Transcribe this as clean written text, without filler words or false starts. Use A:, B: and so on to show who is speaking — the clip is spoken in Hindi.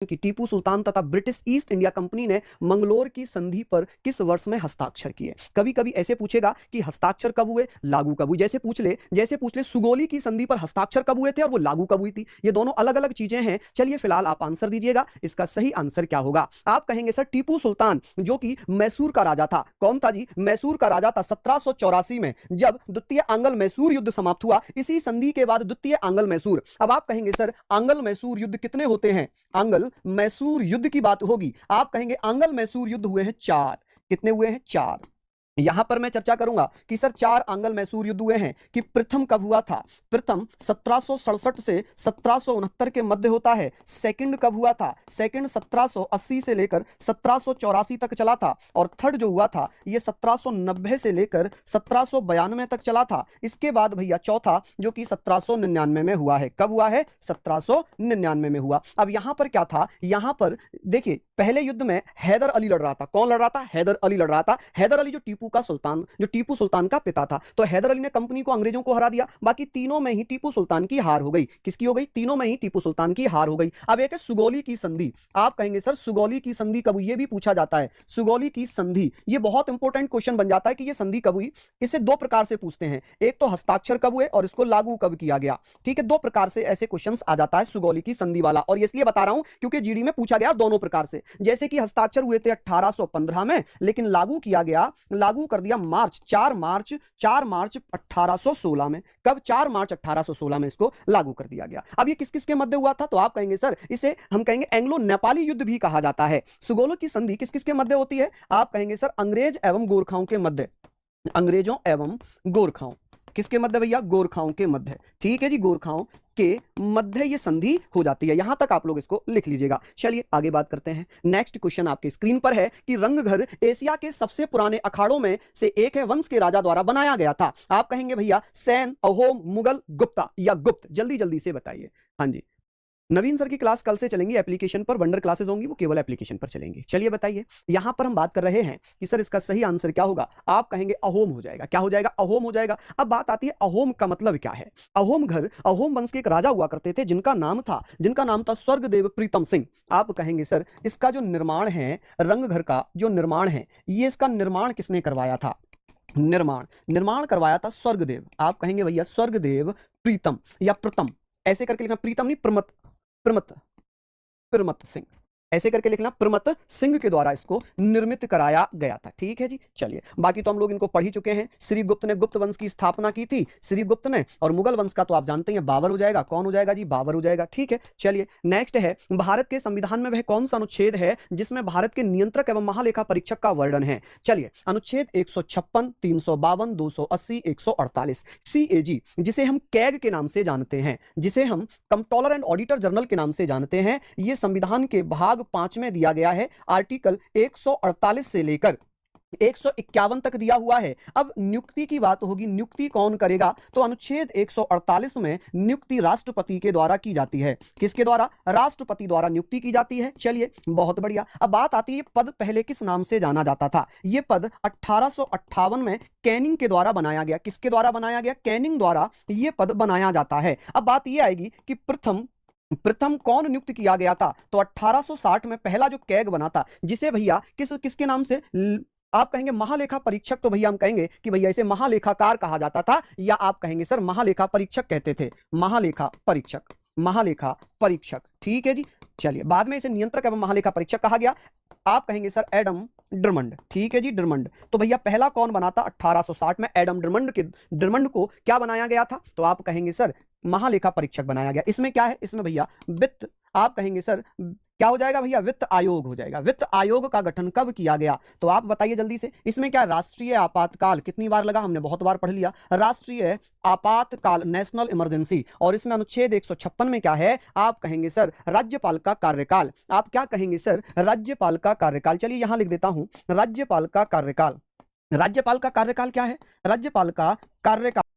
A: कि टीपू सुल्तान तथा ब्रिटिश ईस्ट इंडिया कंपनी ने मंगलोर की संधि पर किस वर्ष में हस्ताक्षर किए। कभी कभी ऐसे पूछेगा कि हस्ताक्षर कब हुए, लागू कब हुई। जैसे पूछ ले सुगोली की संधि पर हस्ताक्षर कब हुए थे और वो लागू कब हुई थी। ये दोनों अलग अलग चीजें हैं। चलिए फिलहाल आप आंसर दीजिएगा, इसका सही आंसर क्या होगा। आप कहेंगे सर टीपू सुल्तान जो कि मैसूर का राजा था। कौन था जी? मैसूर का राजा था। 1784 में जब द्वितीय आंग्ल मैसूर युद्ध समाप्त हुआ, इसी संधि के बाद द्वितीय आंग्ल मैसूर। अब आप कहेंगे सर आंग्ल मैसूर युद्ध कितने होते हैं? आंग्ल मैसूर युद्ध की बात होगी। आप कहेंगे आंग्ल मैसूर युद्ध हुए हैं 4। कितने हुए हैं? 4। यहां पर मैं चर्चा करूंगा कि सर 4 आंग्ल मैसूर युद्ध हुए हैं कि प्रथम कब हुआ था। प्रथम 1767 से 1769 के मध्य होता है। सेकंड कब हुआ था? सेकंड 1780 से लेकर 1784 तक चला था। और थर्ड जो हुआ था ये 1790 से लेकर 1792 तक चला था। इसके बाद भैया चौथा जो कि 1799 में हुआ है। कब हुआ है? 1799 में हुआ। अब यहां पर क्या था? यहां पर देखिए पहले युद्ध में हैदर अली लड़ रहा था। कौन लड़ रहा था? हैदर अली लड़ रहा था। हैदर अली जो टीपू सुल्तान का पिता था। तो हैदर अली ने कंपनी को, अंग्रेजों को हरा दिया। बाकी तीनों में ही टीपू सुल्तान की हार हो गई। किसकी हो गई? तीनों में ही टीपू सुल्तान की हार हो गई। अब एक है सुगौली की संधि। आप कहेंगे सर सुगौली की संधि कब हुई? ये भी पूछा जाता है। सुगौली की संधि ये बहुत इंपॉर्टेंट क्वेश्चन बन जाता है कि ये संधि कब हुई। इसे दो प्रकार से पूछते हैं, एक तो हस्ताक्षर कब हुए और इसको लागू कब किया गया। ठीक है, दो प्रकार से ऐसे क्वेश्चन आ जाता है सुगौली की संधि वाला। और इसलिए बता रहा हूं क्योंकि जीडी में पूछा गया दोनों प्रकार से। जैसे कि हस्ताक्षर हुए थे 1815 में, लेकिन लागू किया गया, लागू कर दिया 4 मार्च 1816 में। कब? 4 मार्च 1816 में इसको लागू कर दिया गया। अब ये किस किस के मध्य हुआ था? तो आप कहेंगे सर इसे हम कहेंगे एंग्लो नेपाली युद्ध भी कहा जाता है। सुगौली की संधि किस किस के मध्य होती है? आप कहेंगे सर अंग्रेज एवं गोरखाओं के मध्य। अंग्रेजों एवं गोरखाओं किसके मध्य भैया? गोरखाओं के मध्य। ठीक है जी, गोरखाओं के मध्य ये संधि हो जाती है। यहां तक आप लोग इसको लिख लीजिएगा। चलिए आगे बात करते हैं। नेक्स्ट क्वेश्चन आपके स्क्रीन पर है कि रंगघर एशिया के सबसे पुराने अखाड़ों में से एक है, वंश के राजा द्वारा बनाया गया था। आप कहेंगे भैया सैन, अहोम, मुगल, गुप्ता या गुप्त। जल्दी जल्दी से बताइए। हाँ जी, नवीन सर की क्लास कल से चलेंगी एप्लीकेशन पर। वंडर क्लासेस होंगी वो केवल एप्लीकेशन पर चलेंगी। चलिए बताइए, यहां पर हम बात कर रहे हैं कि सर इसका सही आंसर क्या होगा। आप कहेंगे अहोम हो जाएगा। क्या हो जाएगा? अहोम हो जाएगा। अब बात आती है अहोम का मतलब क्या है। अहोम घर, अहोम वंश के एक राजा हुआ करते थे जिनका नाम था स्वर्गदेव प्रीतम सिंह। आप कहेंगे सर इसका जो निर्माण है, रंगघर का जो निर्माण है, ये इसका निर्माण किसने करवाया था? निर्माण करवाया था स्वर्गदेव। आप कहेंगे भैया स्वर्गदेव प्रीतम या प्रथम, ऐसे करके लिखना। प्रीतम नहीं, प्रमत सिंह, ऐसे करके लिखना। प्रमत सिंह के द्वारा इसको निर्मित कराया गया था। ठीक है जी। चलिए बाकी तो हम लोग इनको पढ़ ही चुके हैं। श्रीगुप्त ने गुप्त वंश की स्थापना की थी, श्रीगुप्त ने। और मुगल वंश का तो आप जानते हैं बाबर हो जाएगा। कौन हो जाएगा जी? बाबर हो जाएगा। ठीक है, चलिए नेक्स्ट है, भारत के संविधान में वह कौन सा अनुच्छेद है जिसमें भारत के नियंत्रक एवं महालेखा परीक्षक का वर्णन है? चलिए अनुच्छेद 156, 352, 280, 148। CAG जिसे हम कैग के नाम से जानते हैं, जिसे हम कंट्रोलर एंड ऑडिटर जनरल के नाम से जानते हैं, ये संविधान के भाग 5 में दिया गया है। आर्टिकल 148 से लेकर 151 तक दिया हुआ है। अब नियुक्ति की बात होगी, नियुक्ति कौन करेगा? तो अनुच्छेद 148 में नियुक्ति राष्ट्रपति के द्वारा की जाती है। किसके द्वारा? राष्ट्रपति द्वारा नियुक्ति की जाती है। चलिए बहुत बढ़िया। अब बात आती है पद पहले किस नाम से जाना जाता था। यह पद 1858 में कैनिंग के द्वारा बनाया गया। किसके द्वारा बनाया गया? कैनिंग द्वारा यह पद बनाया जाता है। अब बात यह आएगी कि प्रथम कौन नियुक्त किया गया था? तो 1860 में पहला जो कैग बना था, जिसे भैया किसके नाम से आप कहेंगे? महालेखा परीक्षक। तो भैया हम कहेंगे कि भैया इसे महालेखाकार कहा जाता था, या आप कहेंगे सर महालेखा परीक्षक कहते थे। महालेखा परीक्षक। ठीक है जी। चलिए बाद में इसे नियंत्रक एवं महालेखा परीक्षक कहा गया। आप कहेंगे सर एडम ड्रमंड। ठीक है जी, ड्रमंड। तो भैया पहला कौन बना था? 1860 में एडम ड्रमंड को क्या बनाया गया था? तो आप कहेंगे सर महालेखा परीक्षक बनाया गया। इसमें क्या है? इसमें भैया वित्त, आप कहेंगे सर क्या हो जाएगा भैया? वित्त आयोग हो जाएगा। वित्त आयोग का गठन कब किया गया? तो आप बताइए जल्दी से। इसमें क्या? राष्ट्रीय आपातकाल। कितनी बार लगा? हमने बहुत बार पढ़ लिया। राष्ट्रीय आपातकाल, नेशनल इमरजेंसी। और इसमें अनुच्छेद 156 में क्या है? आप कहेंगे सर राज्यपाल का कार्यकाल। आप क्या कहेंगे सर? राज्यपाल का कार्यकाल। चलिए यहां लिख देता हूं राज्यपाल का कार्यकाल। राज्यपाल का कार्यकाल क्या है? राज्यपाल का कार्यकाल